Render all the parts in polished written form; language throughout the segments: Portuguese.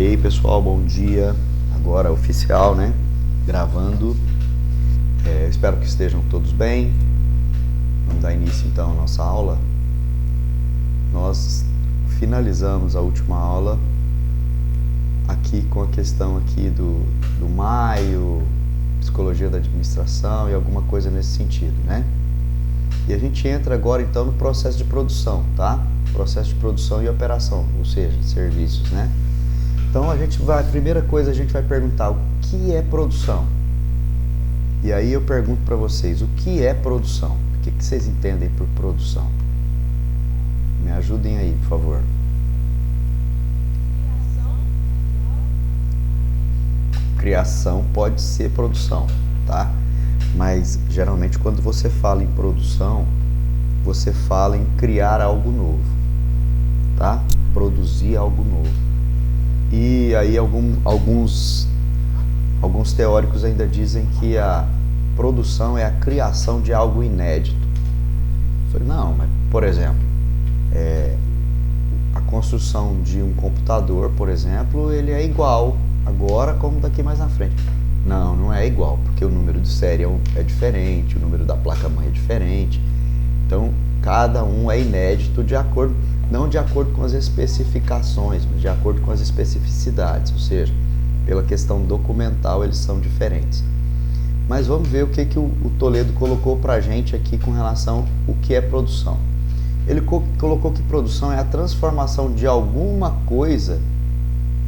Ok, pessoal, bom dia. Agora oficial, né? Gravando. Espero que estejam todos bem. Vamos dar início então à nossa aula. Nós finalizamos a última aula aqui com a questão aqui do maio, psicologia da administração e alguma coisa nesse sentido, né? E a gente entra agora então no processo de produção, tá? Processo de produção e operação, ou seja, serviços, né? Então a primeira coisa a gente vai perguntar o que é produção. E aí eu pergunto para vocês, o que é produção? O que vocês entendem por produção? Me ajudem aí, por favor. Criação pode ser produção, tá? Mas geralmente quando você fala em produção, você fala em criar algo novo, tá? Produzir algo novo. E aí alguns teóricos ainda dizem que a produção é a criação de algo inédito. Eu falei, não, mas por exemplo, a construção de um computador, por exemplo, ele é igual agora como daqui mais na frente. Não é igual, porque o número de série é diferente, o número da placa-mãe é diferente. Então, cada um é inédito não de acordo com as especificações, mas de acordo com as especificidades, ou seja, pela questão documental eles são diferentes. Mas vamos ver o que o Toledo colocou pra gente aqui com relação ao que é produção. Ele colocou que produção é a transformação de alguma coisa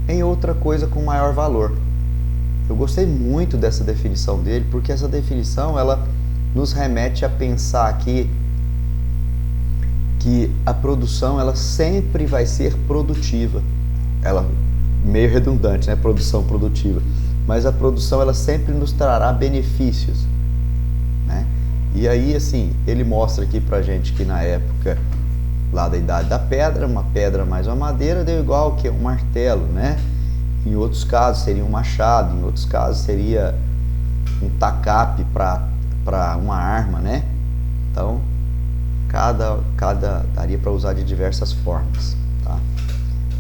em outra coisa com maior valor. Eu gostei muito dessa definição dele, porque essa definição ela nos remete a pensar aqui que a produção ela sempre vai ser produtiva. Ela meio redundante, né? Produção produtiva. Mas a produção ela sempre nos trará benefícios, né? E aí, assim, ele mostra aqui pra gente que na época lá da Idade da Pedra, uma pedra mais uma madeira deu igual que um martelo, né? Em outros casos seria um machado, em outros casos seria um tacape para uma arma, né? Então, cada daria para usar de diversas formas, tá?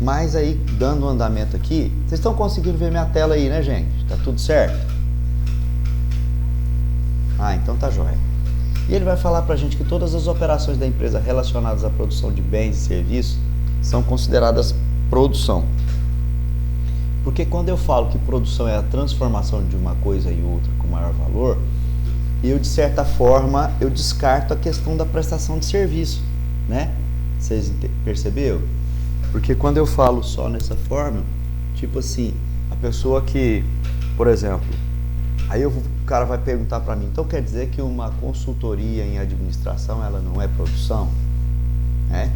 Mas aí, dando um andamento aqui, vocês estão conseguindo ver minha tela aí, né, gente? Tá tudo certo? Então tá jóia. E ele vai falar pra gente que todas as operações da empresa relacionadas à produção de bens e serviços são consideradas produção. Porque quando eu falo que produção é a transformação de uma coisa em outra com maior valor, eu, de certa forma, eu descarto a questão da prestação de serviço, né? Vocês perceberam? Porque quando eu falo só nessa forma, tipo assim, a pessoa que, por exemplo, aí o cara vai perguntar para mim, então quer dizer que uma consultoria em administração, ela não é produção? Né?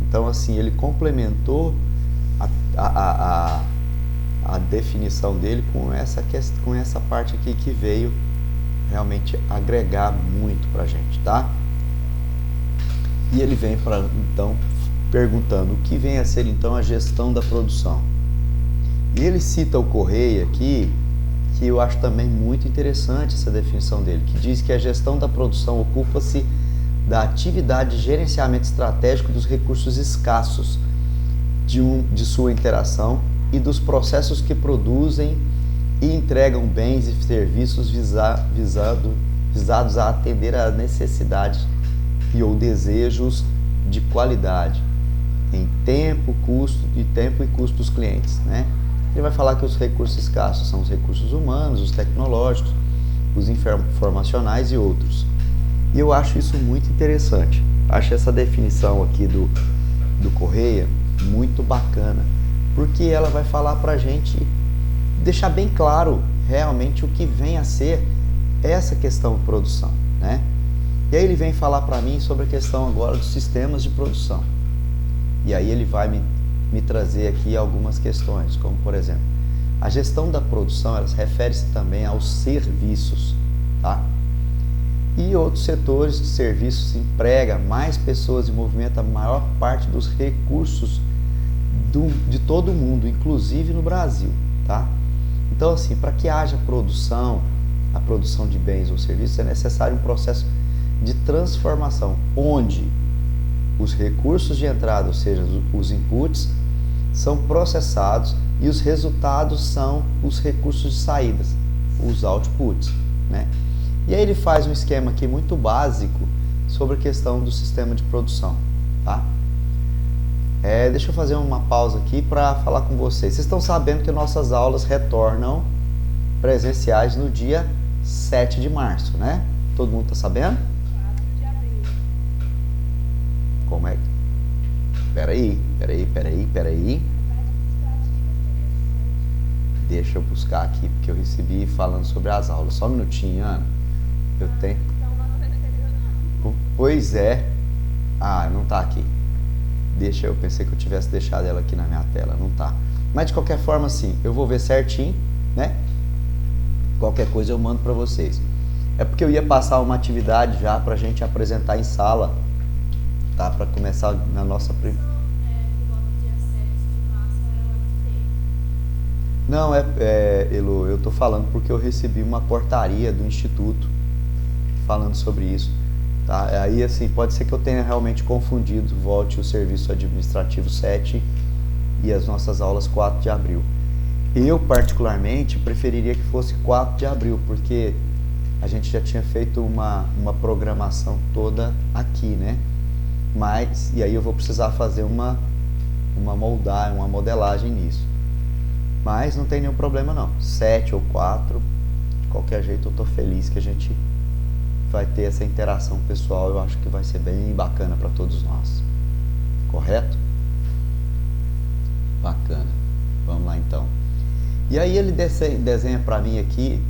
Então, assim, ele complementou a definição dele com essa parte aqui que veio realmente agregar muito pra gente, tá? E ele vem então perguntando o que vem a ser então a gestão da produção. E ele cita o Correia aqui, que eu acho também muito interessante essa definição dele, que diz que a gestão da produção ocupa-se da atividade de gerenciamento estratégico dos recursos escassos de sua interação e dos processos que produzem e entregam bens e serviços visados a atender às necessidades ou desejos de qualidade em tempo e custo dos clientes, né? Ele vai falar que os recursos escassos são os recursos humanos, os tecnológicos, os informacionais e outros. E eu acho isso muito interessante. Acho essa definição aqui do Correia muito bacana, porque ela vai falar pra gente, deixar bem claro realmente o que vem a ser essa questão de produção, né? E aí ele vem falar para mim sobre a questão agora dos sistemas de produção. E aí ele vai me trazer aqui algumas questões, como por exemplo, a gestão da produção, ela refere-se também aos serviços, tá? E outros setores de serviços emprega mais pessoas e movimenta a maior parte dos recursos de todo o mundo, inclusive no Brasil, tá? Então, assim, para que haja a produção de bens ou serviços, é necessário um processo de transformação, onde os recursos de entrada, ou seja, os inputs, são processados e os resultados são os recursos de saídas, os outputs, né? E aí ele faz um esquema aqui muito básico sobre a questão do sistema de produção, tá? Deixa eu fazer uma pausa aqui para falar com vocês. Vocês estão sabendo que nossas aulas retornam presenciais no dia 7 de março, né? Todo mundo está sabendo? 4 de abril. Como é? Peraí. Deixa eu buscar aqui, porque eu recebi falando sobre as aulas. Só um minutinho, Ana. Eu tenho... Pois é. Ah, não tá aqui. Eu pensei que eu tivesse deixado ela aqui na minha tela. Não tá. Mas de qualquer forma, sim, eu vou ver certinho, né? Qualquer coisa eu mando para vocês. É porque eu ia passar uma atividade já pra gente apresentar em sala, tá? Para começar na nossa primeira... Não, Elo, eu tô falando porque eu recebi uma portaria do Instituto falando sobre isso, tá? Aí, assim, pode ser que eu tenha realmente confundido, volte o serviço administrativo 7 e as nossas aulas 4 de abril. Eu, particularmente, preferiria que fosse 4 de abril, porque a gente já tinha feito uma programação toda aqui, né? Mas, e aí eu vou precisar fazer uma modelagem nisso. Mas não tem nenhum problema não, 7 ou 4, de qualquer jeito eu tô feliz que a gente vai ter essa interação pessoal, eu acho que vai ser bem bacana para todos nós, correto? Bacana, vamos lá então. E aí ele desenha para mim aqui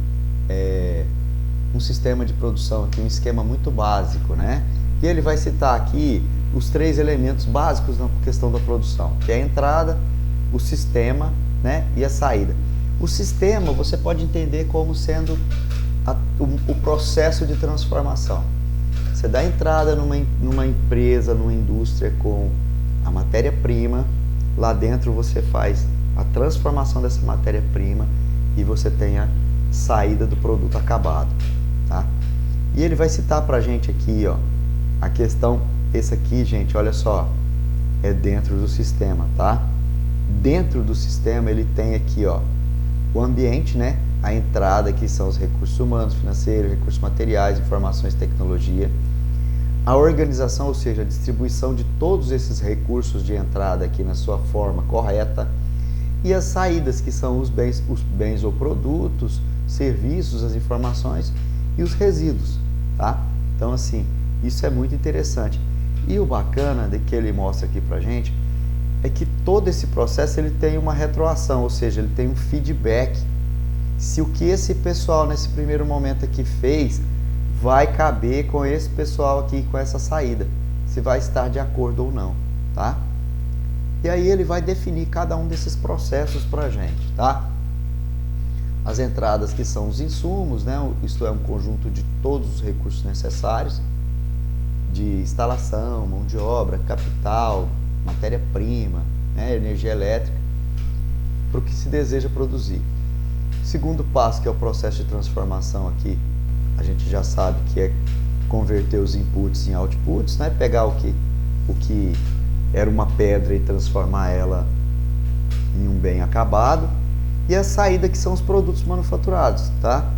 um sistema de produção, aqui, um esquema muito básico, né? E ele vai citar aqui os 3 elementos básicos na questão da produção, que é a entrada, o sistema, né, e a saída. O sistema você pode entender como sendo o processo de transformação. Você dá entrada numa empresa, numa indústria com a matéria-prima, lá dentro você faz a transformação dessa matéria-prima e você tem a saída do produto acabado, tá? E ele vai citar pra gente aqui, ó, a questão, esse aqui, gente, olha só, é dentro do sistema, tá? Dentro do sistema ele tem aqui, ó, o ambiente, né? A entrada, que são os recursos humanos, financeiros, recursos materiais, informações, tecnologia. A organização, ou seja, a distribuição de todos esses recursos de entrada aqui na sua forma correta. E as saídas, que são os bens ou produtos, serviços, as informações e os resíduos, tá? Então, assim, isso é muito interessante. E o bacana de que ele mostra aqui pra gente é que todo esse processo ele tem uma retroação, ou seja, ele tem um feedback. Se o que esse pessoal nesse primeiro momento aqui fez vai caber com esse pessoal aqui com essa saída, se vai estar de acordo ou não, tá? E aí ele vai definir cada um desses processos pra gente, tá? As entradas, que são os insumos, né? Isto é, um conjunto de todos os recursos necessários de instalação, mão de obra, capital, matéria-prima, né, energia elétrica, para o que se deseja produzir. Segundo passo, que é o processo de transformação aqui, a gente já sabe que é converter os inputs em outputs, né, pegar o que era uma pedra e transformar ela em um bem acabado, e a saída, que são os produtos manufaturados, tá?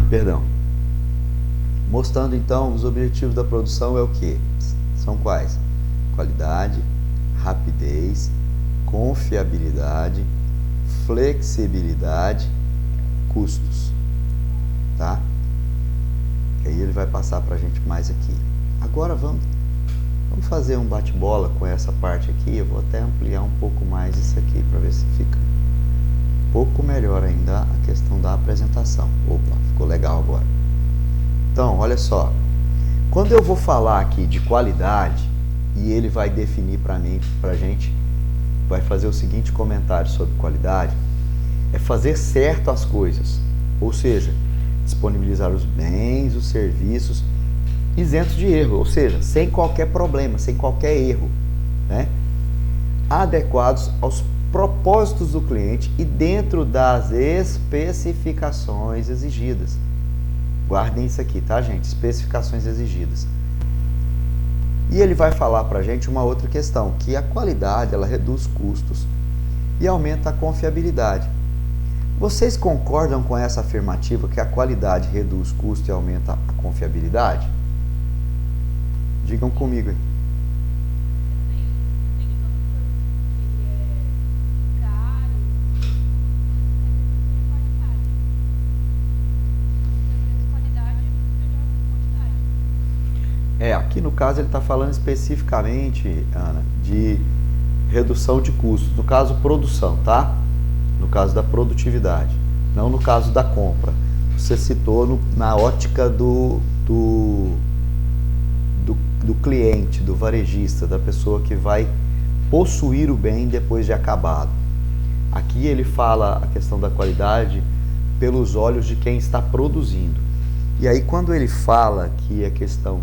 Perdão. Mostrando então os objetivos da produção é o que? São quais? Qualidade, rapidez, confiabilidade, flexibilidade, custos, tá? E aí ele vai passar pra gente mais aqui. Agora vamos fazer um bate-bola com essa parte aqui. Eu vou até ampliar um pouco mais isso aqui para ver se fica um pouco melhor ainda a questão da apresentação. Opa, ficou legal agora. Então, olha só. Quando eu vou falar aqui de qualidade, e ele vai definir pra gente, vai fazer o seguinte comentário sobre qualidade, é fazer certo as coisas, ou seja, disponibilizar os bens, os serviços, isentos de erro, ou seja, sem qualquer problema, sem qualquer erro, né? Adequados aos propósitos do cliente e dentro das especificações exigidas. Guardem isso aqui, tá, gente? Especificações exigidas. E ele vai falar para a gente uma outra questão, que a qualidade ela reduz custos e aumenta a confiabilidade. Vocês concordam com essa afirmativa que a qualidade reduz custo e aumenta a confiabilidade? Digam comigo aí. Aqui no caso ele está falando especificamente, Ana, de redução de custos, no caso produção, tá? No caso da produtividade, não no caso da compra. Você citou na ótica do cliente, do varejista, da pessoa que vai possuir o bem depois de acabado. Aqui ele fala a questão da qualidade pelos olhos de quem está produzindo. E aí quando ele fala que a questão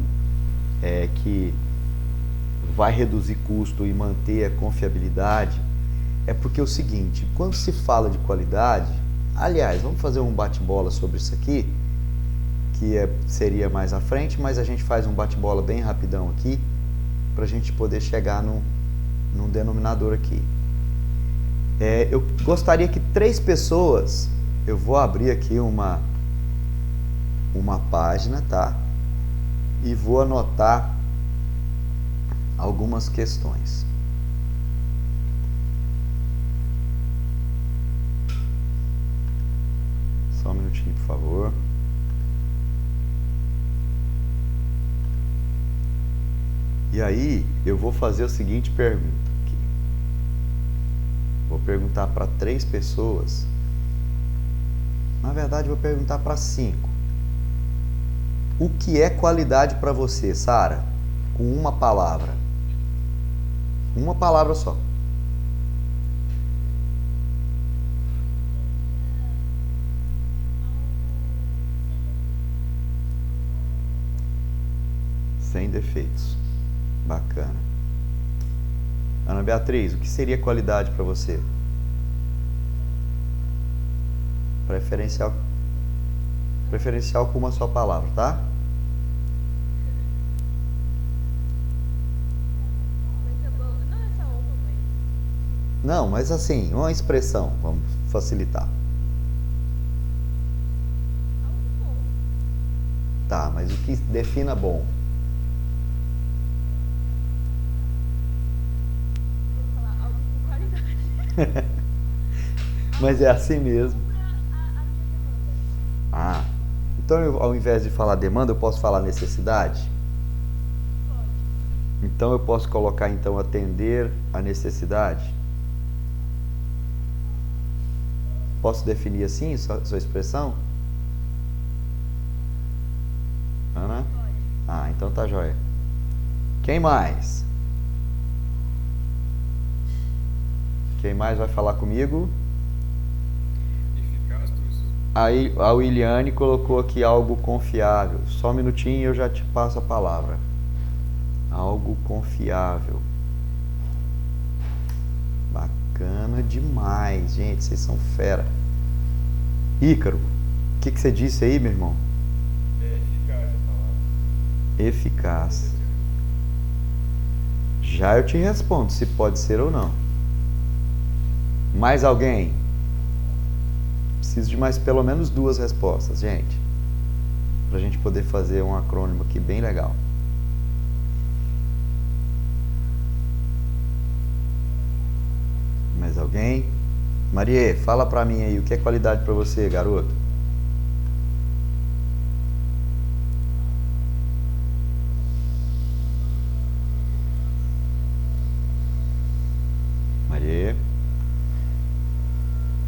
é que vai reduzir custo e manter a confiabilidade, é porque é o seguinte, quando se fala de qualidade, aliás, vamos fazer um bate-bola sobre isso aqui, que seria mais à frente, mas a gente faz um bate-bola bem rapidão aqui, para a gente poder chegar num denominador aqui. Eu gostaria que 3 pessoas, eu vou abrir aqui uma página, tá? E vou anotar algumas questões. Só um minutinho, por favor. E aí, eu vou fazer a seguinte pergunta aqui. Vou perguntar para 3 pessoas. Na verdade, vou perguntar para 5. O que é qualidade para você, Sara? Com uma palavra. Uma palavra só. Sem defeitos. Bacana. Ana Beatriz, o que seria qualidade para você? Preferencial com uma só palavra, tá? Não, mas assim, uma expressão, vamos facilitar. Tá, mas o que defina bom? Mas é assim mesmo. Então, ao invés de falar demanda, eu posso falar necessidade? Então, eu posso colocar, então, atender a necessidade? Posso definir assim sua expressão? Ana? Então tá joia. Quem mais? Quem mais vai falar comigo? Aí a Williane colocou aqui algo confiável. Só um minutinho e eu já te passo a palavra. Algo confiável. Bacana demais, gente. Vocês são fera. Ícaro, o que você disse aí, meu irmão? Eficaz a palavra. Eficaz. Já eu te respondo se pode ser ou não. Mais alguém? Preciso de mais pelo menos 2 respostas, gente. Pra gente poder fazer um acrônimo aqui bem legal. Mais alguém? Marie, fala pra mim aí, o que é qualidade pra você, garoto? Marie.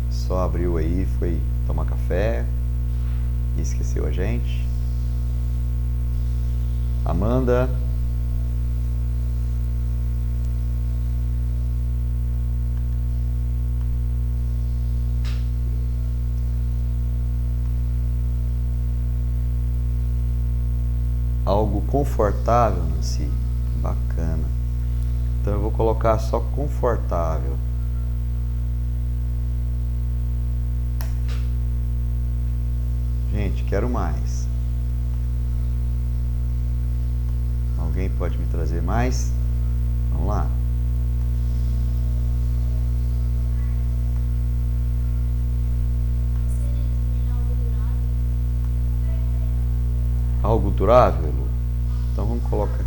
Só abriu aí, foi tomar café e esqueceu a gente. Amanda. Algo confortável, Nancy. Bacana. Então eu vou colocar só confortável. Gente, quero mais. Alguém pode me trazer mais? Vamos lá. Algo durável, Lu? Então vamos colocar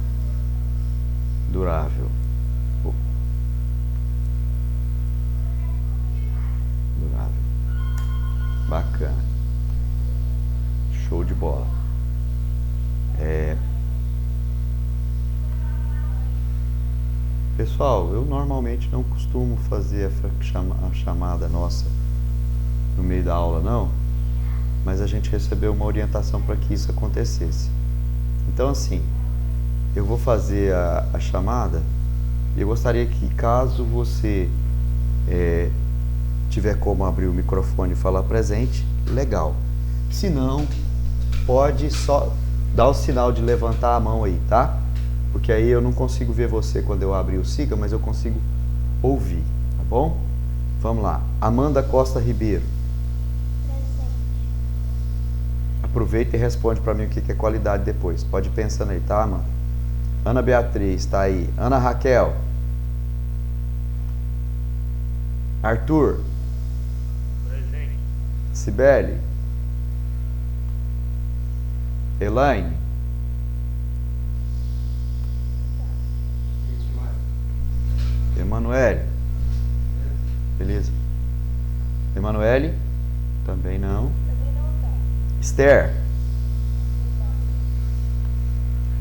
durável. Durável. Bacana. Show de bola. Pessoal, eu normalmente não costumo fazer a chamada nossa no meio da aula, não. Mas a gente recebeu uma orientação para que isso acontecesse. Então, assim, eu vou fazer a chamada e eu gostaria que, caso você tiver como abrir o microfone e falar presente, legal. Se não, pode só dar o sinal de levantar a mão aí, tá? Porque aí eu não consigo ver você quando eu abrir o SIGA, mas eu consigo ouvir, tá bom? Vamos lá. Amanda Costa Ribeiro. Aproveita e responde para mim o que é qualidade depois. Pode ir pensando aí, tá, Amanda? Ana Beatriz, tá aí. Ana Raquel. Arthur. Presente. Cibele. Elaine. Emanuele. Beleza. Emanuele? Também não. Esther.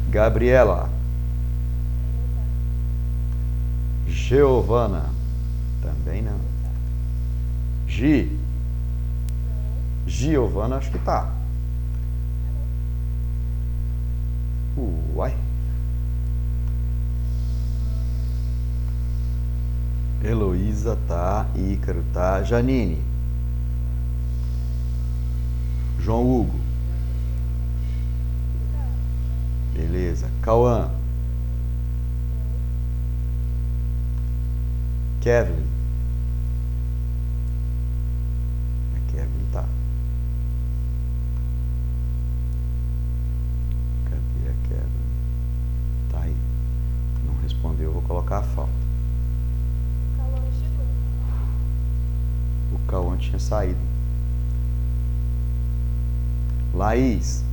Gabriela. Giovana. Também não. Giovana, acho que tá. Uai. Heloísa tá. Ícaro tá. Janine. João Hugo. Beleza. Cauã. Kevin. A Kevin tá. Cadê a Kevin? Tá aí. Não respondeu, eu vou colocar a falta. O Cauã tinha saído. Laís.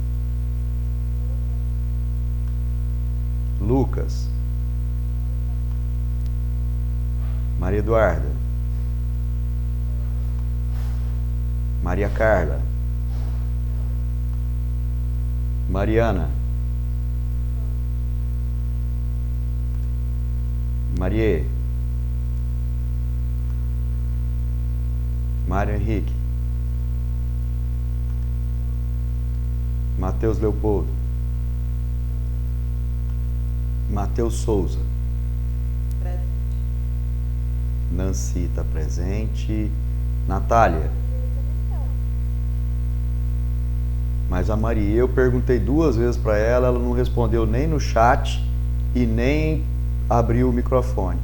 Lucas. Maria Eduarda. Maria Carla. Mariana. Marie. Mário Henrique. Matheus Leopoldo. Matheus Souza. Presente. Nancy está presente. Natália. Mas a Maria, eu perguntei 2 vezes para ela, ela não respondeu nem no chat e nem abriu o microfone.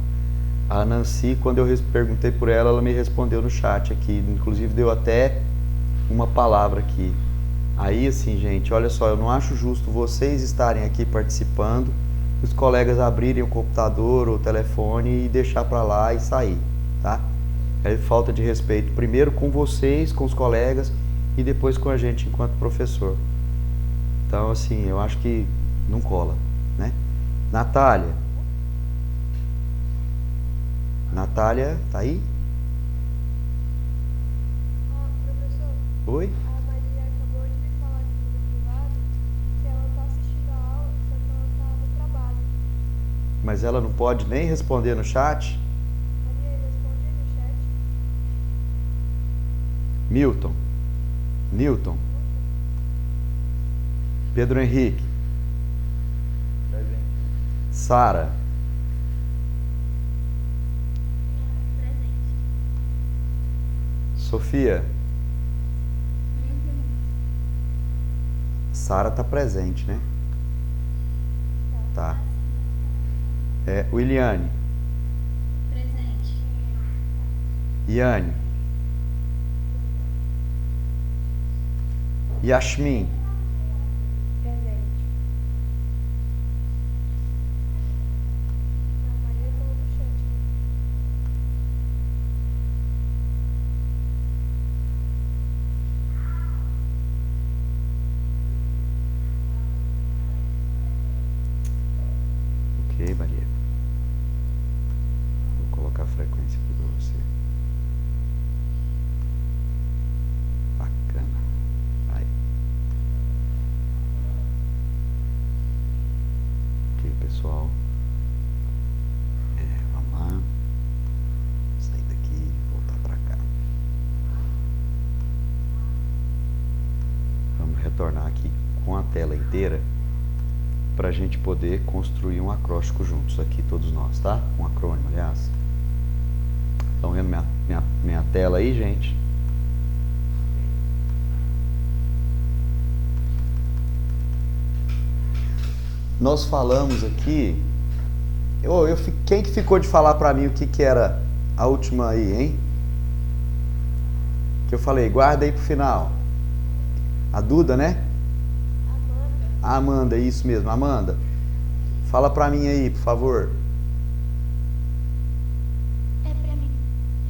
A Nancy, quando eu perguntei por ela, ela me respondeu no chat aqui, inclusive deu até uma palavra aqui. Aí, assim, gente, olha só, eu não acho justo vocês estarem aqui participando, os colegas abrirem o computador ou o telefone e deixar para lá e sair, tá? É falta de respeito, primeiro com vocês, com os colegas, e depois com a gente enquanto professor. Então, assim, eu acho que não cola, né? Natália. Natália, tá aí? Professor, Oi? a Maria acabou de me falar aqui no privado que ela está assistindo a aula, só que ela está no trabalho. Mas ela não pode nem responder no chat? Maria, responde aí no chat. Milton. Newton. Pedro Henrique. Presente. Sara. Presente. Sofia. Sara está presente, né? Tá. Williane. Presente. Iane. Yasmin. Presente. retornar aqui com a tela inteira para a gente poder construir um acróstico juntos aqui, todos nós, tá? Um acrônimo, aliás. Estão vendo minha tela aí, gente? Nós falamos aqui... quem que ficou de falar para mim o que era a última aí, hein? Que eu falei, guarda aí pro final. A Duda, né? A Amanda, isso mesmo. Amanda, fala para mim aí, por favor. É pra mim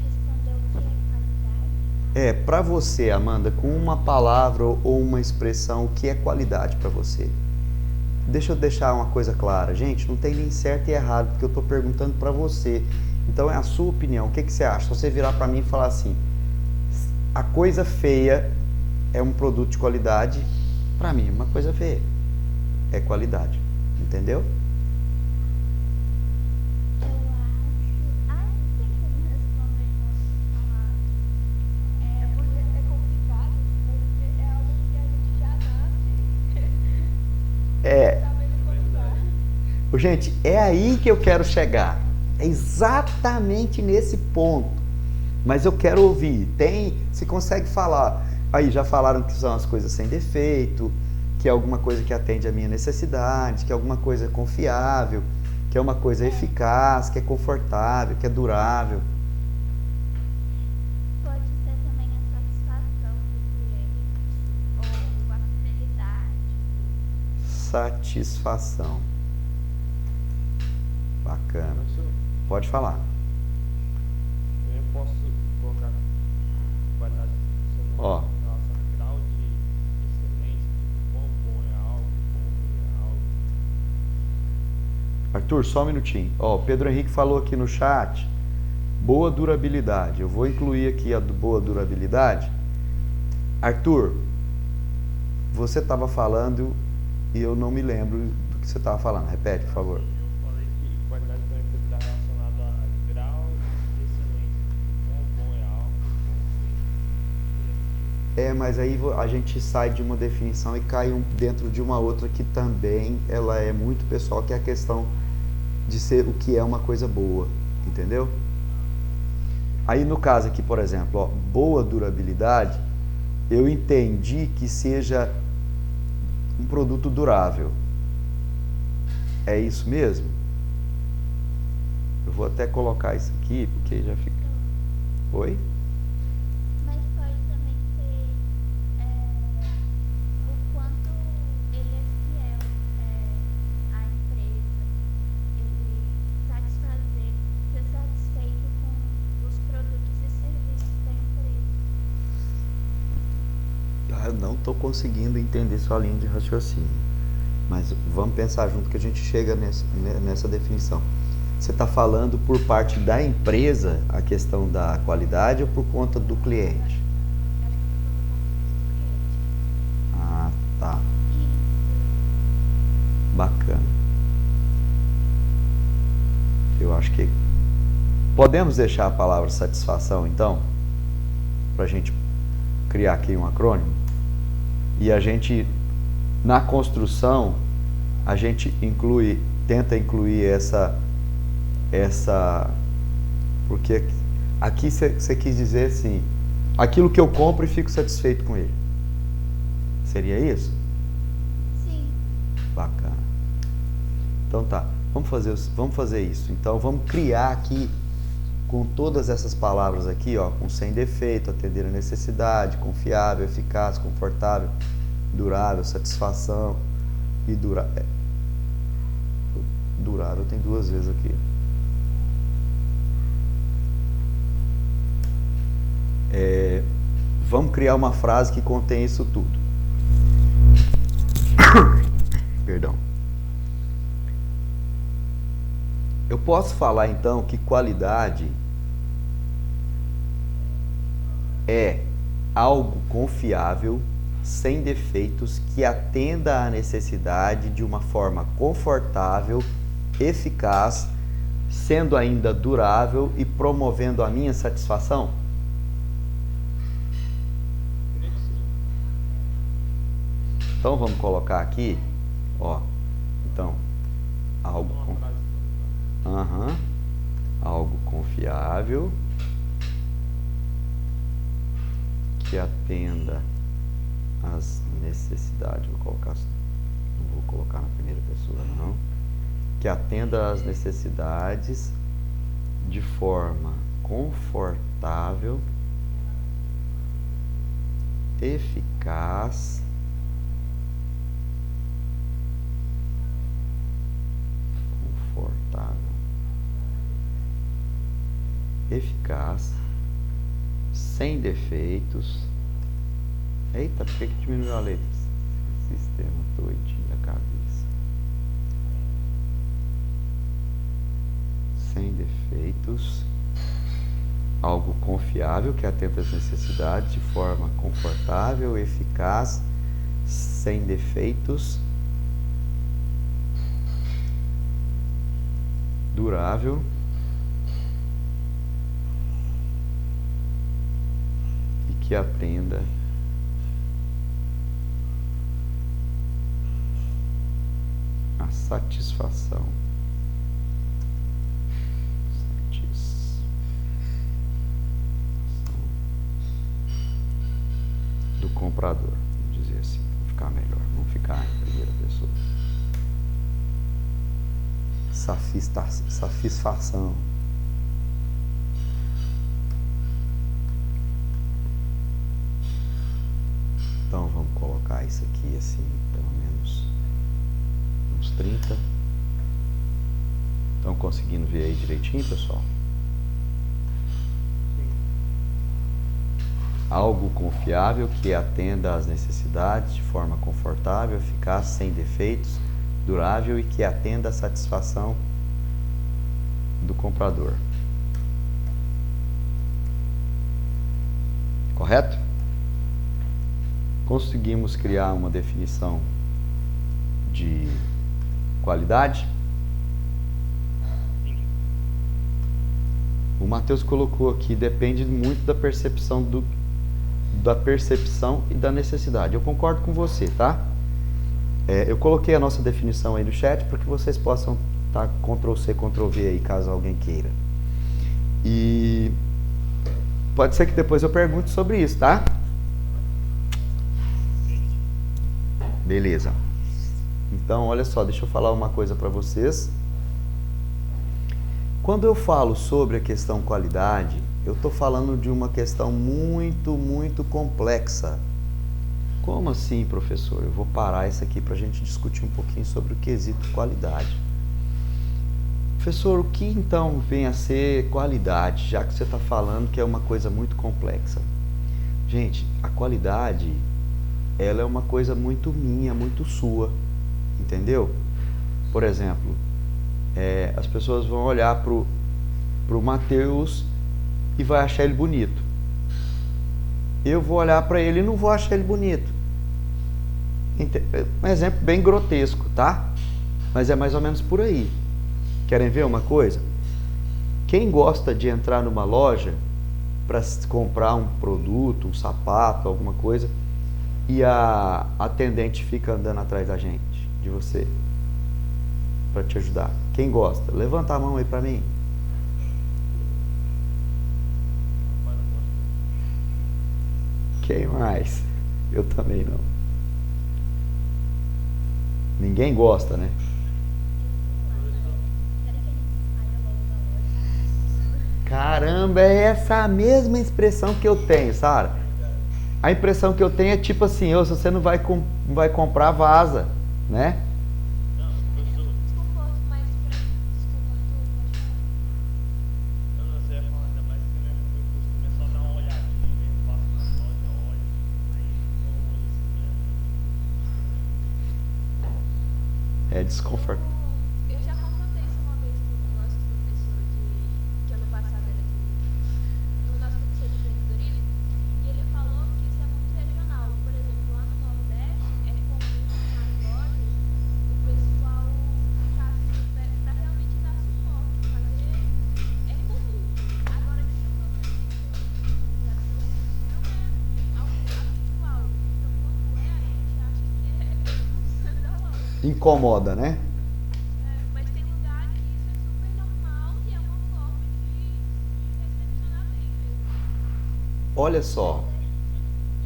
responder o que é qualidade? É, para você, Amanda, com uma palavra ou uma expressão, o que é qualidade para você? Deixa eu deixar uma coisa clara, gente, não tem nem certo e errado, porque eu estou perguntando para você. Então é a sua opinião, o que você acha? Se você virar para mim e falar assim, a coisa feia é um produto de qualidade, para mim uma coisa feia é qualidade, entendeu? Eu acho... não tem como responder isso falar. É complicado, porque é algo que a gente já nasce sabendo como usar. Gente, é aí que eu quero chegar. É exatamente nesse ponto. Mas eu quero ouvir. Se consegue falar. Aí já falaram que são as coisas sem defeito, que é alguma coisa que atende à minha necessidade, que é alguma coisa confiável, que é uma coisa eficaz, que é confortável, que é durável. Pode ser também a satisfação do cliente ou a fidelidade. Satisfação. Bacana. Professor, Pode falar. eu posso colocar qualidade sendo Ó. em relação ao grau de excelência, tipo, quão bom é algo, quão ruim é algo. Arthur, só um minutinho. Ó, o Pedro Henrique falou aqui no chat, boa durabilidade. Eu vou incluir aqui a boa durabilidade. Arthur, você estava falando e eu não me lembro do que você estava falando. Repete, por favor. Eu falei que qualidade também pode estar relacionada a grau de excelência, tipo, quão bom é algo, quão ruim é. Mas aí a gente sai de uma definição e cai dentro de uma outra que também ela é muito pessoal, que é a questão de ser o que é uma coisa boa, entendeu? Aí no caso aqui, por exemplo, ó, boa durabilidade, eu entendi que seja um produto durável. É isso mesmo? Eu vou até colocar isso aqui, porque já fica... Oi? Mas pode também ser o quanto ele é fiel à empresa, ele satisfazer, ser satisfeito com os produtos e serviços da empresa. Eu não estou conseguindo entender sua linha de raciocínio, mas vamos pensar junto que a gente chega nessa definição. Você está falando por parte da empresa a questão da qualidade ou por conta do cliente? Acho que do ponto de vista do cliente. Ah, tá. Isso. Bacana. Eu acho que podemos deixar a palavra satisfação, então, para a gente criar aqui um acrônimo. E a gente, na construção, a gente tenta incluir essa porque aqui você quis dizer assim, aquilo que eu compro e fico satisfeito com ele. Seria isso? Sim. Bacana. Então tá, vamos fazer isso. Então vamos criar aqui com todas essas palavras aqui, ó, com sem defeito, atender a necessidade, confiável, eficaz, confortável, durável, satisfação e durável. Durável tem duas vezes aqui. Vamos criar uma frase que contém isso tudo. Perdão. Eu posso falar então que qualidade é algo confiável, sem defeitos, que atenda à necessidade de uma forma confortável, eficaz, sendo ainda durável e promovendo a minha satisfação? Então vamos colocar aqui, ó. Então, algo Uma com... frase toda. Aham. Algo confiável que atenda às necessidades. Vou colocar, não vou colocar na primeira pessoa, não. Que atenda às necessidades de forma confortável, eficaz, eficaz, sem defeitos. Eita, por que diminuiu a letra? Sistema doidinho da cabeça. Sem defeitos. Algo confiável que atenda às necessidades de forma confortável, eficaz, sem defeitos, durável e que atenda à satisfação do comprador, vamos dizer assim, para ficar melhor, não ficar em primeira pessoa. Satisfação. Então vamos colocar isso aqui assim, pelo menos uns 30. Estão conseguindo ver aí direitinho, pessoal? Algo confiável que atenda às necessidades de forma confortável, eficaz, sem defeitos, durável e que atenda à satisfação do comprador. Correto? Conseguimos criar uma definição de qualidade? O Matheus colocou aqui, depende muito da percepção e da necessidade. Eu concordo com você, tá? Eu coloquei a nossa definição aí no chat para que vocês possam tá Ctrl+C, Ctrl+V aí, caso alguém queira. E pode ser que depois eu pergunte sobre isso, tá? Beleza. Então, olha só, deixa eu falar uma coisa para vocês. Quando eu falo sobre a questão qualidade, eu estou falando de uma questão muito, muito complexa. Como assim, professor? Eu vou parar isso aqui para a gente discutir um pouquinho sobre o quesito qualidade. Professor, o que então vem a ser qualidade, já que você está falando que é uma coisa muito complexa? Gente, a qualidade, ela é uma coisa muito minha, muito sua, entendeu? Por exemplo, as pessoas vão olhar pro Matheus e vai achar ele bonito. Eu vou olhar para ele e não vou achar ele bonito. Um exemplo bem grotesco, tá? Mas é mais ou menos por aí. Querem ver uma coisa? Quem gosta de entrar numa loja para comprar um produto, um sapato, alguma coisa, e a atendente fica andando atrás da gente, de você, para te ajudar? Quem gosta? Levanta a mão aí para mim. Quem mais? Eu também não. Ninguém gosta, né? Caramba, é essa a mesma expressão que eu tenho, Sara. A impressão que eu tenho é tipo assim, se você não vai comprar, vaza, né? Desconforto, mas Não, você ia falar, ainda mais que meu curso começou a dar uma olhadinha mesmo, passo na loja, olho, aí eu olho assim, É desconforto. eu já confrontei isso uma vez com o nosso professor que ano passado era o nosso professor de empreendedorismo, e ele falou que isso é muito regional. Por exemplo, lá no Nordeste é comum nas lojas o pessoal ficar assim para realmente dar suporte, fazer é comum. Agora aqui no Nordeste não é algo habitual. Então quando a gente acha que é incomoda, né? Mas tem lugar que isso é super normal e é uma forma de recepcionar bem mesmo. Olha só,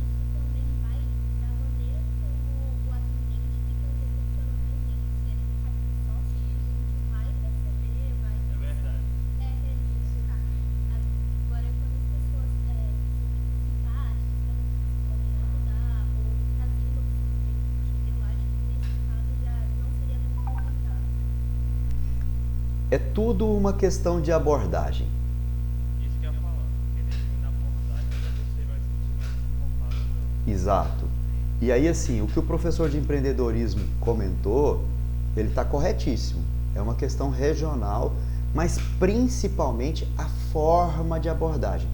Isso também vai da maneira como o atendente fica recepcionando a gente. Se ele faz só se a gente vai perceber, vai É verdade. isso, tá? Agora, quando as pessoas são simpáticas, podem ajudar ou trazer uma opção, eu acho que nesse caso já não seria tão complicado. é tudo uma questão de abordagem. Isso que eu ia falar. Dependendo da abordagem, você vai se sentir mais confortável ou não. Exato. E aí, assim, o que o professor de empreendedorismo comentou, ele está corretíssimo. É uma questão regional, mas principalmente a forma de abordagem.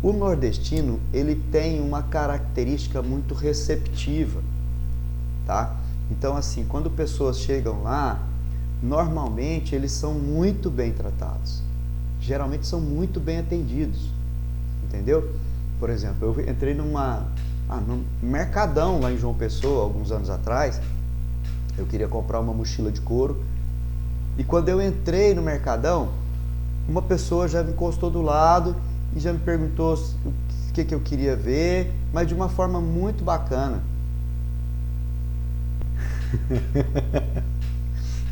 O nordestino, ele tem uma característica muito receptiva, tá? Então, assim, quando pessoas chegam lá, normalmente eles são muito bem tratados. Geralmente são muito bem atendidos, entendeu? Por exemplo, eu entrei num mercadão lá em João Pessoa, alguns anos atrás. Eu queria comprar uma mochila de couro. E quando eu entrei no mercadão, uma pessoa já me encostou do lado e já me perguntou o que eu queria ver, mas de uma forma muito bacana.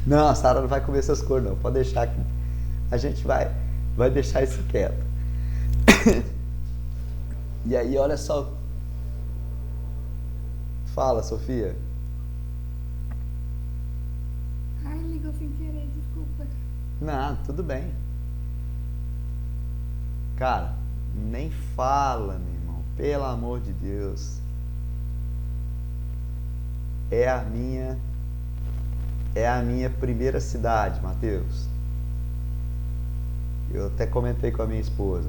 Não, a Sara não vai comer essas cores não, pode deixar que a gente vai deixar isso quieto. E aí, olha só. Fala, Sofia. Ai, ligou sem querer, desculpa. Não, tudo bem. Cara, nem fala, meu irmão. Pelo amor de Deus. É a minha primeira cidade, Matheus. Eu até comentei com a minha esposa.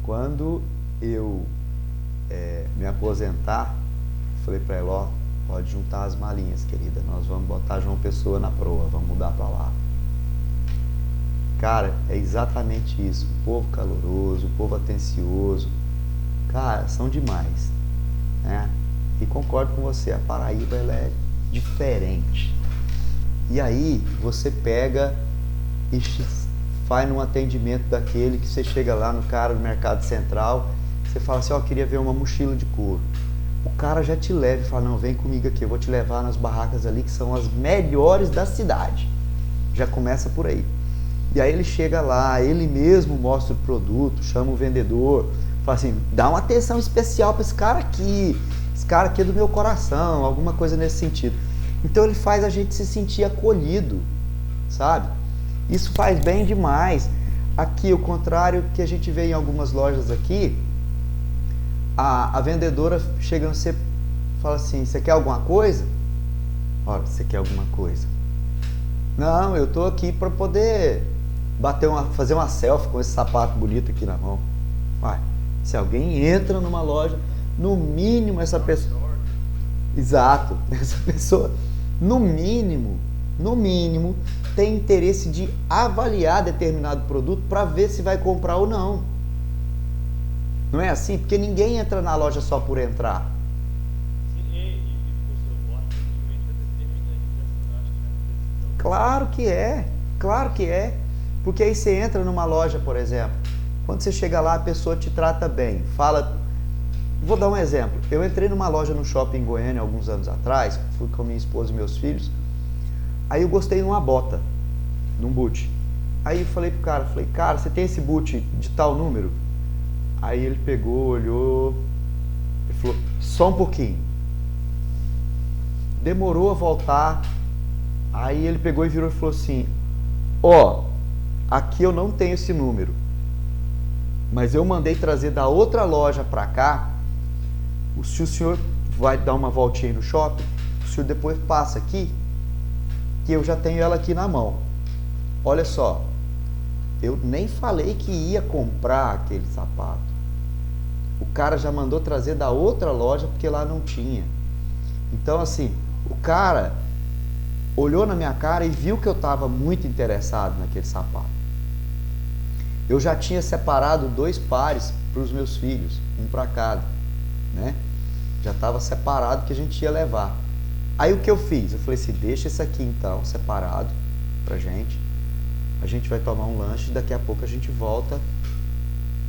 Quando eu me aposentar, falei pra ela, ó, pode juntar as malinhas, querida. Nós vamos botar João Pessoa na proa, vamos mudar pra lá. Cara, é exatamente isso. O povo caloroso, o povo atencioso. Cara, são demais, né? E concordo com você, a Paraíba ela é diferente. E aí você pega e faz um atendimento daquele que você chega lá no cara do Mercado Central, você fala assim, ó, queria ver uma mochila de couro. O cara já te leva e fala, não, vem comigo aqui, eu vou te levar nas barracas ali que são as melhores da cidade. Já começa por aí. E aí ele chega lá, ele mesmo mostra o produto, chama o vendedor, fala assim, dá uma atenção especial para esse cara aqui é do meu coração, alguma coisa nesse sentido. Então ele faz a gente se sentir acolhido, sabe? Isso faz bem demais. Aqui, o contrário que a gente vê em algumas lojas aqui, a vendedora chega, você fala assim, você quer alguma coisa? Olha, você quer alguma coisa? Não, eu tô aqui para poder fazer uma selfie com esse sapato bonito aqui na mão. Vai, se alguém entra numa loja, no mínimo essa pessoa... Exato, essa pessoa, no mínimo, tem interesse de avaliar determinado produto para ver se vai comprar ou não. Não é assim? Porque ninguém entra na loja só por entrar. Sim, o atendimento é determinante dessa, acho que nessa decisão. Claro que é. Porque aí você entra numa loja, por exemplo, quando você chega lá, a pessoa te trata bem, fala... Vou dar um exemplo. Eu entrei numa loja no shopping em Goiânia alguns anos atrás, fui com minha esposa e meus filhos, aí eu gostei de uma bota, de um boot. Aí eu falei pro cara, você tem esse boot de tal número? Aí ele pegou, olhou, e falou, só um pouquinho. Demorou a voltar, aí ele pegou e virou e falou assim, ó, aqui eu não tenho esse número, mas eu mandei trazer da outra loja pra cá. Se o senhor vai dar uma voltinha no shopping, o senhor depois passa aqui, que eu já tenho ela aqui na mão. Olha só, eu nem falei que ia comprar aquele sapato. O cara já mandou trazer da outra loja porque lá não tinha. Então assim, o cara olhou na minha cara e viu que eu estava muito interessado naquele sapato. Eu já tinha separado 2 pares para os meus filhos, um para cada, né? Já estava separado que a gente ia levar. Aí o que eu fiz? Eu falei assim, deixa isso aqui então, separado pra gente. A gente vai tomar um lanche, daqui a pouco a gente volta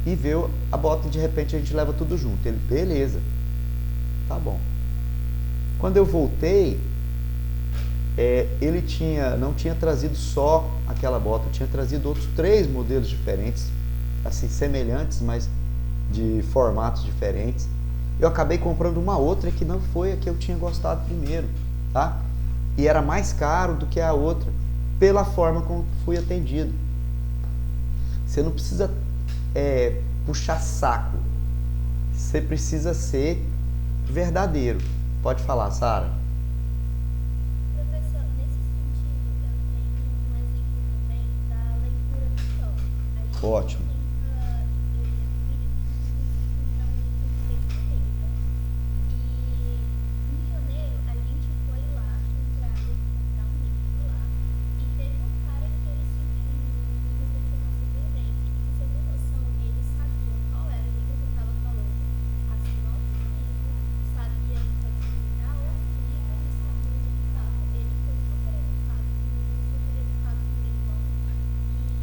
e vê a bota e de repente a gente leva tudo junto. Ele, beleza, tá bom. Quando eu voltei, ele não tinha trazido só aquela bota, tinha trazido outros 3 modelos diferentes, assim, semelhantes, mas de formatos diferentes. Eu acabei comprando uma outra que não foi a que eu tinha gostado primeiro, tá? E era mais caro do que a outra, pela forma como fui atendido. Você não precisa puxar saco, você precisa ser verdadeiro. Pode falar, Sara. Professor, nesse sentido, eu tenho um exemplo também da leitura do sol. A gente Ótimo. tenta encontrar um livro de texto grega. E em janeiro a gente foi lá comprar um livro lá e teve um cara que ele recepcionou super bem. Pra você ter noção, ele sabia qual era o livro que eu estava falando, a sinopse do livro, sabia encaminhar outros livros e sabia onde ele estava. Ele foi super educado comigo,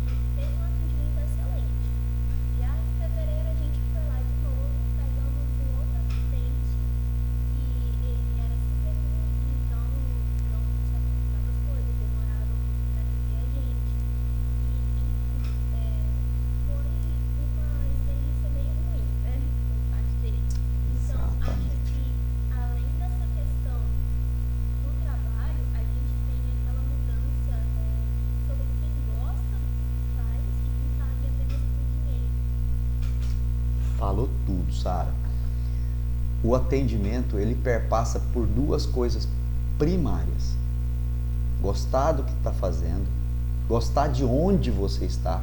e fez um atendimento excelente. Já em fevereiro a gente foi lá de novo, pegamos um outro assistente e ele era super rude, então não se aprontava as coisas, demorava muito para atender a gente. E, enfim, foi uma experiência meio ruim, né, por parte dele. Então, acho Exatamente. que, além dessa questão do trabalho, a gente tem aquela mudança sobre quem gosta do que faz e quem está ali apenas por dinheiro. Falou tudo, Sara. O atendimento, ele perpassa por 2 coisas primárias. Gostar do que está fazendo, gostar de onde você está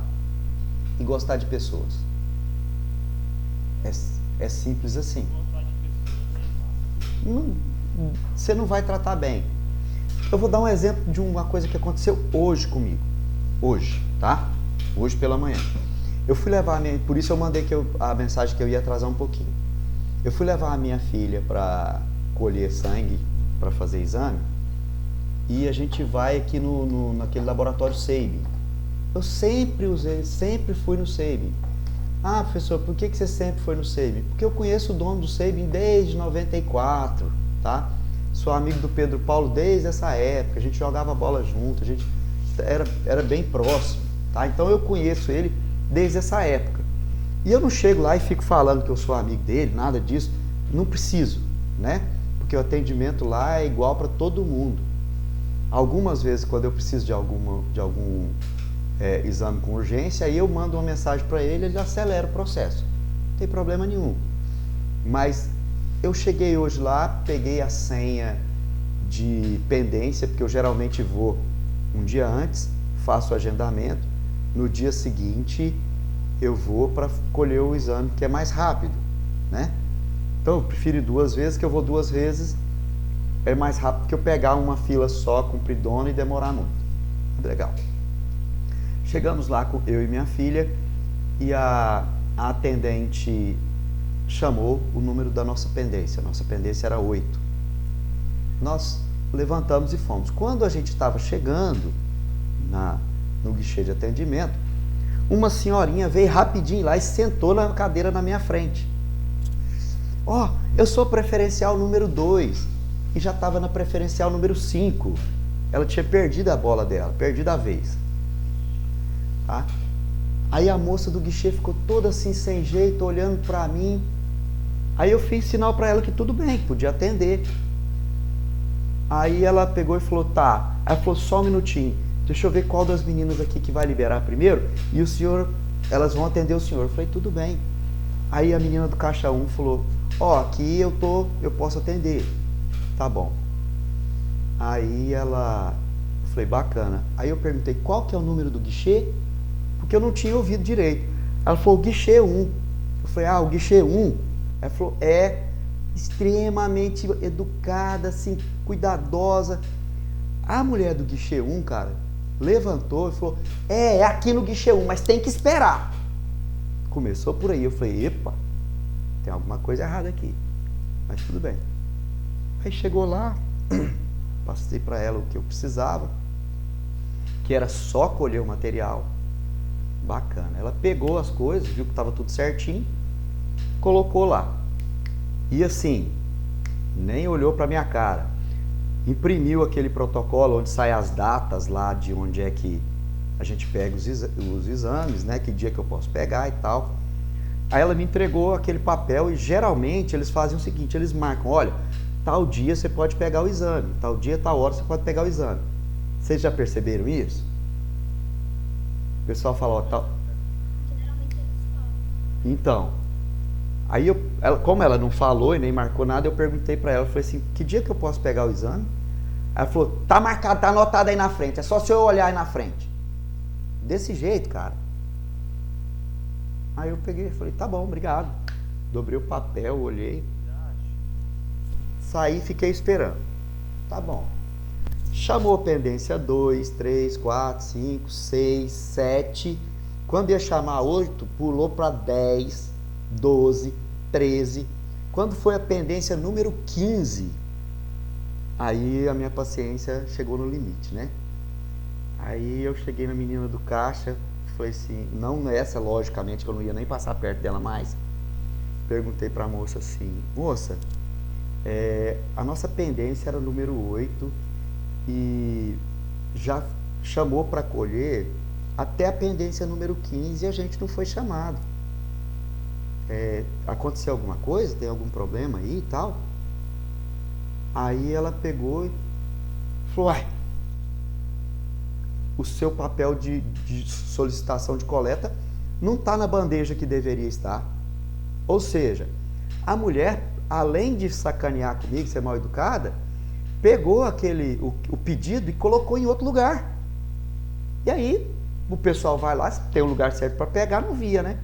e gostar de pessoas. É simples assim. Gostar de pessoas é fácil. Você não vai tratar bem. Eu vou dar um exemplo de uma coisa que aconteceu hoje comigo. Hoje, tá? Hoje pela manhã. Eu fui levar por isso eu mandei a mensagem que eu ia atrasar um pouquinho. Eu fui levar a minha filha para colher sangue, para fazer exame, e a gente vai aqui naquele laboratório Seibin. Eu sempre fui no Seibin. Ah, professor, por que você sempre foi no Seibin? Porque eu conheço o dono do Seibin desde 94, tá? Sou amigo do Pedro Paulo desde essa época, a gente jogava bola junto, a gente era bem próximo, tá? Então eu conheço ele desde essa época. E eu não chego lá e fico falando que eu sou amigo dele, nada disso, não preciso, né? Porque o atendimento lá é igual para todo mundo. Algumas vezes, quando eu preciso de algum exame com urgência, aí eu mando uma mensagem para ele, ele acelera o processo. Não tem problema nenhum. Mas eu cheguei hoje lá, peguei a senha de pendência, porque eu geralmente vou um dia antes, faço o agendamento, no dia seguinte eu vou para colher o exame, que é mais rápido, né? Então eu prefiro ir 2 vezes, que eu vou 2 vezes, é mais rápido que eu pegar uma fila só, compridona e demorar muito. Legal. Chegamos lá com eu e minha filha e a atendente chamou o número da nossa pendência. A nossa pendência era 8. Nós levantamos e fomos. Quando a gente estava chegando no guichê de atendimento, uma senhorinha veio rapidinho lá e sentou na cadeira na minha frente. Ó, eu sou preferencial número 2 e já estava na preferencial número 5. Ela tinha perdido a bola dela, perdido a vez. Tá? Aí a moça do guichê ficou toda assim, sem jeito, olhando para mim. Aí eu fiz sinal para ela que tudo bem, que podia atender. Aí ela pegou e falou, tá. Aí ela falou, só um minutinho, deixa eu ver qual das meninas aqui que vai liberar primeiro. E o senhor, elas vão atender o senhor. Eu falei, tudo bem. Aí a menina do caixa 1 falou, ó, aqui eu posso atender. Tá bom. Aí ela, eu falei, bacana. Aí eu perguntei, qual que é o número do guichê? Porque eu não tinha ouvido direito. Ela falou, guichê 1. Eu falei, o guichê 1? Ela falou, extremamente educada, assim, cuidadosa. A mulher do guichê 1, cara, levantou e falou, é aqui no guichê 1, mas tem que esperar. Começou por aí, eu falei, epa, tem alguma coisa errada aqui. Mas tudo bem. Aí chegou lá, Passei para ela o que eu precisava, que era só colher o material. Bacana. Ela pegou as coisas, viu que estava tudo certinho, colocou lá. E assim, nem olhou para minha cara. Imprimiu aquele protocolo onde sai as datas lá de onde é que a gente pega os exames, né? Que dia que eu posso pegar e tal. Aí ela me entregou aquele papel e geralmente eles fazem o seguinte, eles marcam, olha, tal dia você pode pegar o exame, tal dia, tal hora você pode pegar o exame. Vocês já perceberam isso? O pessoal fala, ó, tal... Geralmente eles falam. Então, aí como ela não falou e nem marcou nada, eu perguntei pra ela, falei assim, que dia que eu posso pegar o exame? Aí ela falou, tá marcado, tá anotado aí na frente, é só se eu olhar aí na frente. Desse jeito, cara. Aí eu peguei e falei, tá bom, obrigado. Dobrei o papel, olhei, saí e fiquei esperando. Tá bom. Chamou pendência 2, 3, 4, 5, 6, 7. Quando ia chamar 8, pulou para 10, 12, 13. Quando foi a pendência número 15, aí a minha paciência chegou no limite, né? Aí eu cheguei na menina do caixa, falei assim, não essa, logicamente, que eu não ia nem passar perto dela mais. Perguntei para a moça assim, moça, a nossa pendência era número 8 e já chamou para colher até a pendência número 15 e a gente não foi chamado. Aconteceu alguma coisa? Tem algum problema aí e tal? Aí ela pegou e falou, uai, o seu papel de solicitação de coleta não está na bandeja que deveria estar. Ou seja, a mulher, além de sacanear comigo, ser mal educada, pegou o pedido e colocou em outro lugar. E aí, o pessoal vai lá, tem um lugar certo para pegar, não via, né?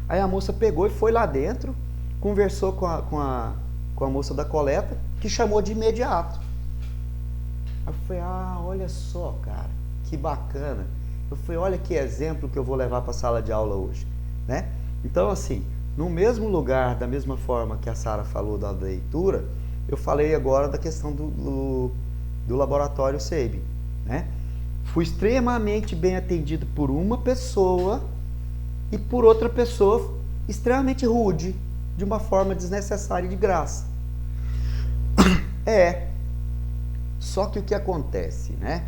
Aí a moça pegou e foi lá dentro, conversou com a moça da coleta, que chamou de imediato. Aí eu falei, olha só, cara, que bacana. Eu falei, olha que exemplo que eu vou levar para a sala de aula hoje, né? Então, assim, no mesmo lugar, da mesma forma que a Sara falou da leitura, eu falei agora da questão do laboratório Sabin, né? Fui extremamente bem atendido por uma pessoa e por outra pessoa extremamente rude, de uma forma desnecessária e de graça. Só que o que acontece, né?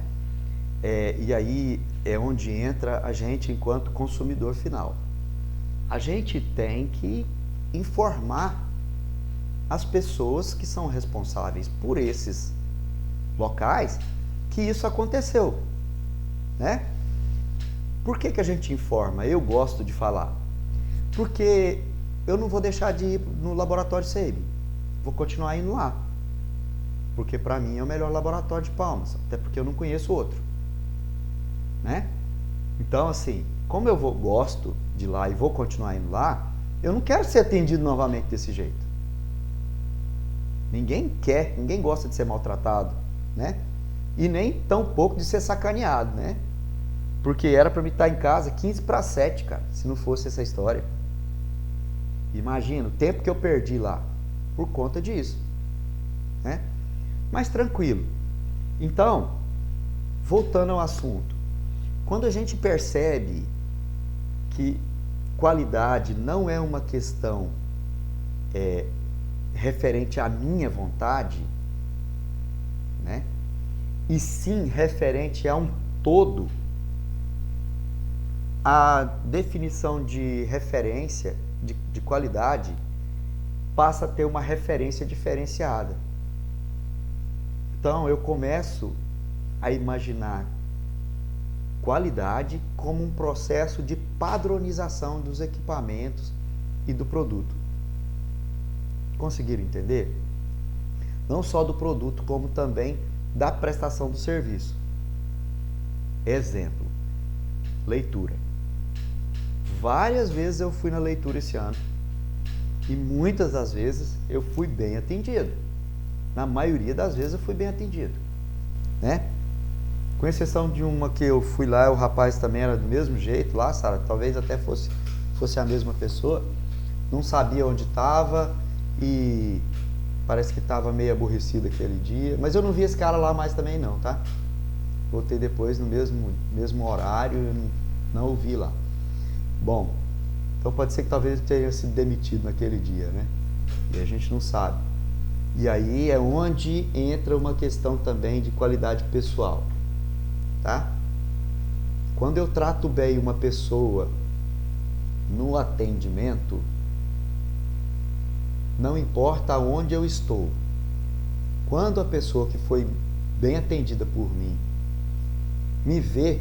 E aí é onde entra a gente enquanto consumidor final. A gente tem que informar as pessoas que são responsáveis por esses locais que isso aconteceu, né? Por que a gente informa? Eu gosto de falar. Porque eu não vou deixar de ir no laboratório Sabin. Vou continuar indo lá. Porque para mim é o melhor laboratório de Palmas, até porque eu não conheço outro, né? Então, assim, como eu gosto de ir lá e vou continuar indo lá, eu não quero ser atendido novamente desse jeito. Ninguém quer, ninguém gosta de ser maltratado, né? E nem tão pouco de ser sacaneado, né? Porque era para mim estar em casa 15 para 7, cara, se não fosse essa história. Imagina o tempo que eu perdi lá por conta disso, né? Mas tranquilo. Então, voltando ao assunto, quando a gente percebe que qualidade não é uma questão referente à minha vontade, né? E sim referente a um todo, a definição de referência, de qualidade, passa a ter uma referência diferenciada. Então eu começo a imaginar qualidade como um processo de padronização dos equipamentos e do produto. Conseguiram entender? Não só do produto, como também da prestação do serviço. Exemplo, leitura. Várias vezes eu fui na leitura esse ano e muitas das vezes eu fui bem atendido. Na maioria das vezes eu fui bem atendido, né? Com exceção de uma que eu fui lá, o rapaz também era do mesmo jeito lá, Sara, talvez até fosse a mesma pessoa, não sabia onde estava e parece que estava meio aborrecido aquele dia, mas eu não vi esse cara lá mais também não, tá? Voltei depois no mesmo horário, eu não o vi lá. Bom, então pode ser que talvez ele tenha sido demitido naquele dia, né? E a gente não sabe. E aí é onde entra uma questão também de qualidade pessoal, tá? Quando eu trato bem uma pessoa no atendimento, não importa onde eu estou. Quando a pessoa que foi bem atendida por mim me vê,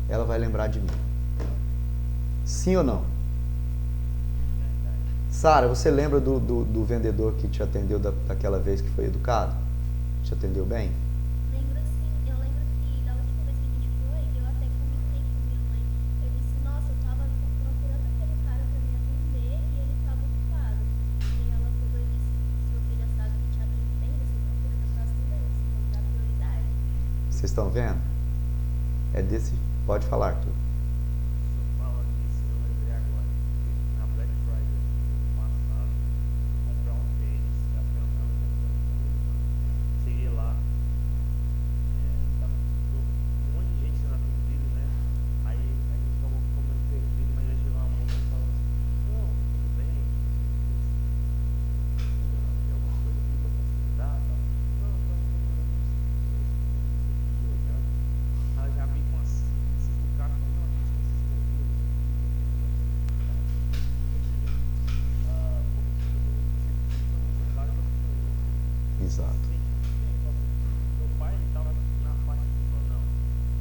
ela vai lembrar de mim. Sim ou não? Sara, você lembra do vendedor que te atendeu daquela vez que foi educado? Te atendeu bem? Lembro sim, eu lembro que da última vez que a gente foi, eu até comentei com minha mãe. Eu disse, nossa, eu tava procurando aquele cara pra me atender e ele tava ocupado. E ela pegou e disse, se você já sabe que te atende bem, você procura da próxima vez, então dá prioridade. Vocês estão vendo? É desse... Pode falar, Arthur. Falando nisso, eu lembrei agora que na Black Friday do ano passado, comprar um tênis, até um ano, cheguei lá, tava um monte de gente sendo atendida, né? Aí a gente tava comendo perdido, mas aí chegou uma moça e falou assim, não, tudo bem, tem alguma coisa aqui pra facilitar, tá? Não, tô olhando. Ela já veio com umas 5 cartas, não, Exato. meu pai ele tava na parte que falou, não,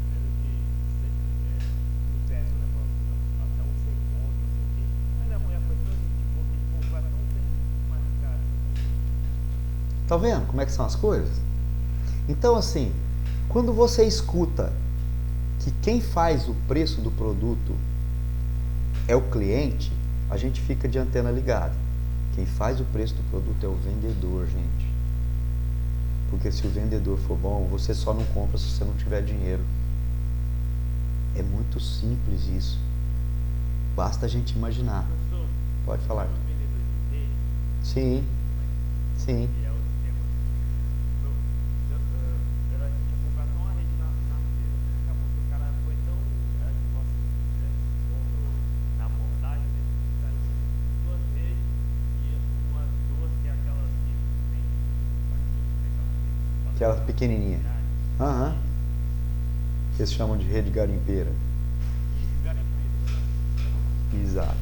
menos de peça, né? Até um segundo, não sei o quê. Aí a mulher foi tão gente boa que ele comprou até um tênis mais caro. Tá vendo como é que são as coisas? Então, assim, quando você escuta que quem faz o preço do produto é o cliente, a gente fica de antena ligada. Quem faz o preço do produto é o vendedor, gente. Porque se o vendedor for bom, você só não compra se você não tiver dinheiro. É muito simples isso. Basta a gente imaginar. Professor, Pode falar. o vendedor de rede, Sim, sim. que é o tema. A gente tinha comprado uma rede na feira. Acabou que o cara foi tão na abordagem, né? Saiu 2 redes e umas 2 que é aquelas que tem Aquela pequenininha. Aham. Que eles chamam de rede garimpeira. Exato.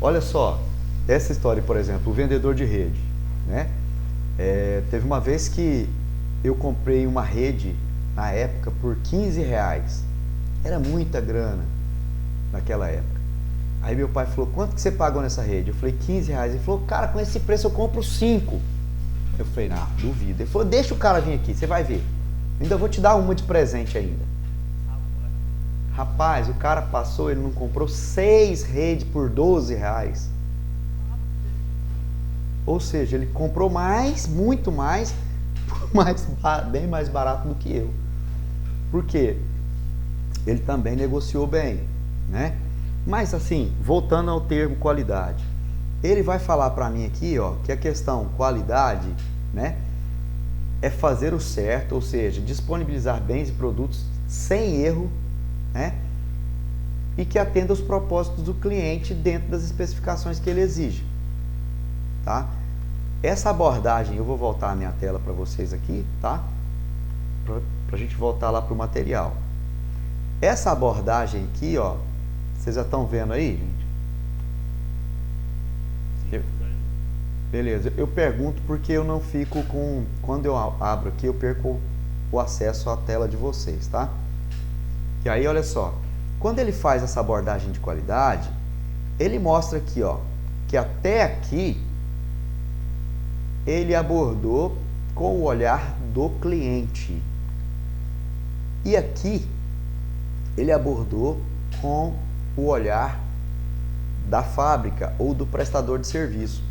Olha só, essa história, por exemplo, o vendedor de rede, né? Teve uma vez que eu comprei uma rede, na época, por R$15. Era muita grana naquela época. Aí meu pai falou, quanto que você pagou nessa rede? Eu falei, R$15. Ele falou, cara, com esse preço eu compro 5. Eu falei, não, duvido. Ele falou, deixa o cara vir aqui, você vai ver. Ainda vou te dar uma de presente ainda. Rapaz, o cara passou, ele não comprou 6 redes por R$12. Ou seja, ele comprou mais, muito mais, bem mais barato do que eu. Por quê? Ele também negociou bem, né? Mas assim, voltando ao termo qualidade, ele vai falar para mim aqui, ó, que a questão qualidade, né, é fazer o certo, ou seja, disponibilizar bens e produtos sem erro, né, e que atenda os propósitos do cliente dentro das especificações que ele exige, tá? Essa abordagem, eu vou voltar a minha tela para vocês aqui, tá? Para a gente voltar lá para o material. Essa abordagem aqui, ó, vocês já estão vendo aí, gente? Beleza, eu pergunto porque eu não fico com... Quando eu abro aqui, eu perco o acesso à tela de vocês, tá? E aí, olha só, quando ele faz essa abordagem de qualidade, ele mostra aqui, ó, que até aqui ele abordou com o olhar do cliente. E aqui ele abordou com o olhar da fábrica ou do prestador de serviço.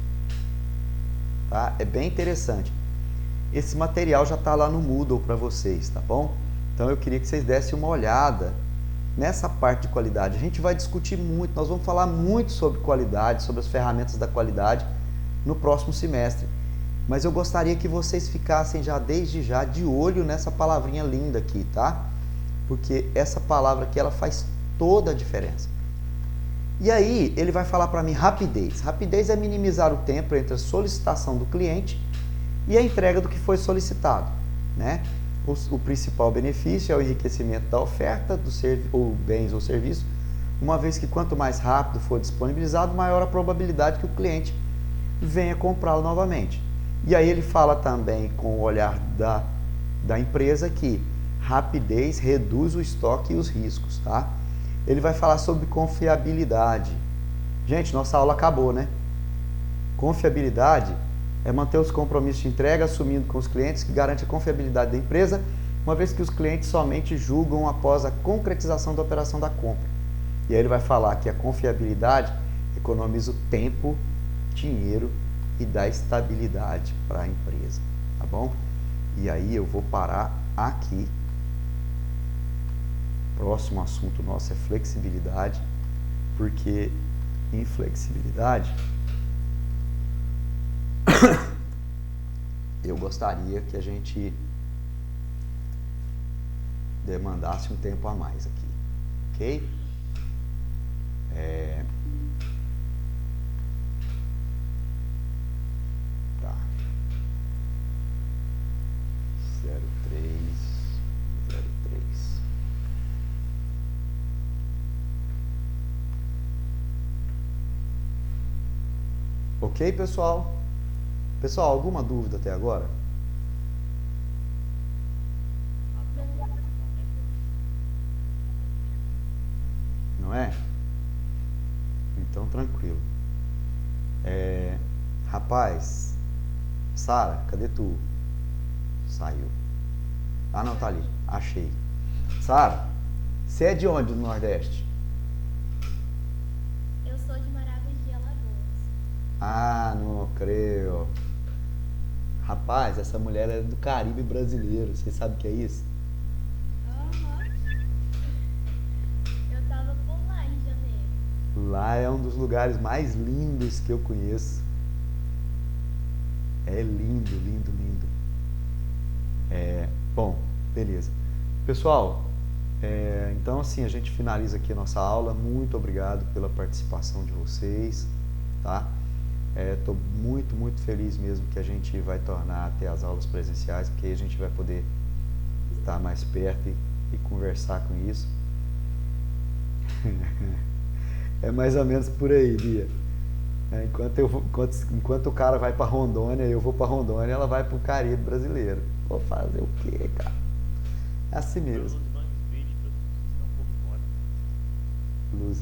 Tá? É bem interessante. Esse material já está lá no Moodle para vocês, tá bom? Então eu queria que vocês dessem uma olhada nessa parte de qualidade. A gente vai discutir muito, nós vamos falar muito sobre qualidade, sobre as ferramentas da qualidade no próximo semestre. Mas eu gostaria que vocês ficassem já desde já de olho nessa palavrinha linda aqui, tá? Porque essa palavra aqui ela faz toda a diferença. E aí ele vai falar para mim rapidez. Rapidez é minimizar o tempo entre a solicitação do cliente e a entrega do que foi solicitado, né? O principal benefício é o enriquecimento da oferta do ou bens ou serviços, uma vez que quanto mais rápido for disponibilizado, maior a probabilidade que o cliente venha comprá-lo novamente. E aí ele fala também com o olhar da empresa que rapidez reduz o estoque e os riscos, tá? Ele vai falar sobre confiabilidade. Gente, nossa aula acabou, né? Confiabilidade é manter os compromissos de entrega assumindo com os clientes, que garante a confiabilidade da empresa, uma vez que os clientes somente julgam após a concretização da operação da compra. E aí ele vai falar que a confiabilidade economiza o tempo, dinheiro e dá estabilidade para a empresa, tá bom? E aí eu vou parar aqui. Próximo assunto nosso é flexibilidade, porque inflexibilidade eu gostaria que a gente demandasse um tempo a mais aqui, ok? Tá. 03. Ok, pessoal? Pessoal, alguma dúvida até agora? Não é? Então, tranquilo. Rapaz, Sara, cadê tu? Saiu. Ah, não, tá ali. Achei. Sara, você é de onde no Nordeste? Eu sou de Maragogi, Alagoas. Ah, não creio. Rapaz, essa mulher é do Caribe brasileiro. Você sabe o que é isso? Aham. Eu tava por lá em janeiro. Lá é um dos lugares mais lindos que eu conheço. É lindo, lindo, lindo. Bom, beleza. Pessoal, então assim a gente finaliza aqui a nossa aula. Muito obrigado pela participação de vocês, tá? Estou muito, muito feliz mesmo que a gente vai tornar até as aulas presenciais, porque aí a gente vai poder estar mais perto e conversar com isso. É mais ou menos por aí, Bia. Enquanto o cara vai para Rondônia, eu vou para Rondônia, ela vai para o Caribe brasileiro. Vou fazer o quê, cara? É assim mesmo. Pelos nomes vídeos, estão por fora. Luz